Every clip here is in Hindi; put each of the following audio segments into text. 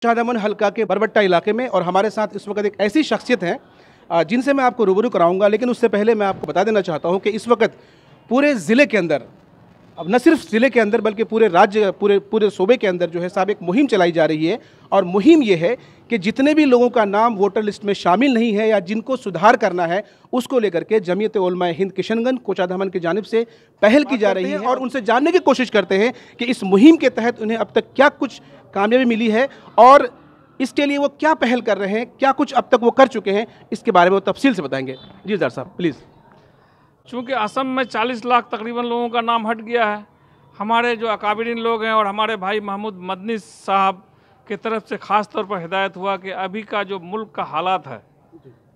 शाहजहां हल्का के बरबट्टा इलाके में, और हमारे साथ इस वक्त एक ऐसी शख्सियत हैं जिनसे मैं आपको रूबरू कराऊंगा। लेकिन उससे पहले मैं आपको बता देना चाहता हूं कि इस वक्त पूरे ज़िले के अंदर, अब न सिर्फ ज़िले के अंदर बल्कि पूरे राज्य, पूरे सूबे के अंदर जो है साहब एक मुहिम चलाई जा रही है। और मुहिम ये है कि जितने भी लोगों का नाम वोटर लिस्ट में शामिल नहीं है या जिनको सुधार करना है, उसको लेकर के जमीयत उलमा हिंद किशनगंज कोचाधामन की जानिब से पहल की जा रही है। और उनसे जानने की कोशिश करते हैं कि इस मुहिम के तहत उन्हें अब तक क्या कुछ कामयाबी मिली है और इसके लिए वो क्या पहल कर रहे हैं, क्या कुछ अब तक वो कर चुके हैं, इसके बारे में वो तफसील से बताएंगे। जी सर साहब प्लीज़। चूँकि असम में 40 लाख तकरीबन लोगों का नाम हट गया है, हमारे जो अकाबिरीन लोग हैं और हमारे भाई महमूद मदनी साहब की तरफ से ख़ास तौर पर हिदायत हुआ कि अभी का जो मुल्क का हालात है,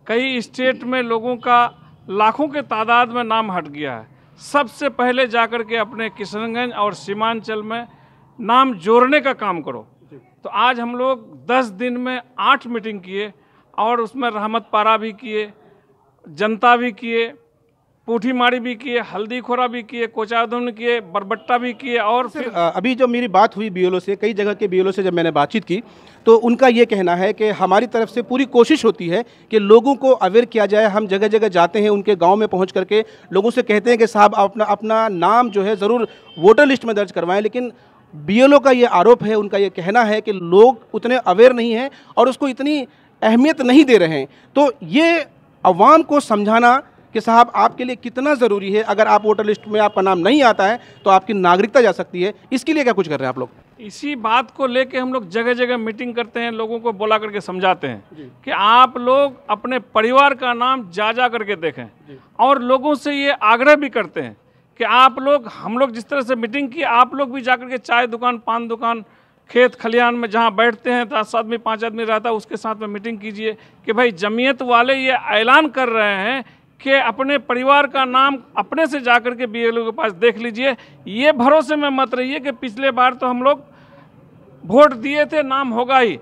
कई स्टेट में लोगों का लाखों के तादाद में नाम हट गया है। सबसे पहले जाकर के अपने किशनगंज और सीमांचल में नाम जोड़ने का काम करो। तो आज हम लोग 10 दिन में 8 मीटिंग किए और उसमें रहमत पारा भी किए, जनता भी किए, पूठी मारी भी किए, हल्दी खोरा भी किए, कोचाधामन किए, बरबट्टा भी किए। और फिर अभी जो मेरी बात हुई बीएलओ से, कई जगह के बीएलओ से जब मैंने बातचीत की तो उनका ये कहना है कि हमारी तरफ से पूरी कोशिश होती है कि लोगों को अवेयर किया जाए। हम जगह जगह जाते हैं, उनके गांव में पहुंच करके लोगों से कहते हैं कि साहब अपना अपना नाम जो है ज़रूर वोटर लिस्ट में दर्ज करवाएं। लेकिन बीएलओ का ये आरोप है, उनका ये कहना है कि लोग उतने अवेयर नहीं हैं और उसको इतनी अहमियत नहीं दे रहे हैं। तो ये अवाम को समझाना कि साहब आपके लिए कितना ज़रूरी है, अगर आप वोटर लिस्ट में आपका नाम नहीं आता है तो आपकी नागरिकता जा सकती है, इसके लिए क्या कुछ कर रहे हैं आप लोग? इसी बात को लेके हम लोग जगह जगह मीटिंग करते हैं, लोगों को बुला करके समझाते हैं कि आप लोग अपने परिवार का नाम जा करके देखें। और लोगों से ये आग्रह भी करते हैं कि आप लोग, हम लोग जिस तरह से मीटिंग की, आप लोग भी जाकर के चाय दुकान, पान दुकान, खेत खलियान में जहाँ बैठते हैं 10 आदमी 5 आदमी रहता है, उसके साथ में मीटिंग कीजिए कि भाई जमीयत वाले ये ऐलान कर रहे हैं कि अपने परिवार का नाम अपने से जाकर के बीएलओ के पास देख लीजिए। ये भरोसे में मत रहिए कि पिछले बार तो हम लोग वोट दिए थे, नाम होगा ही।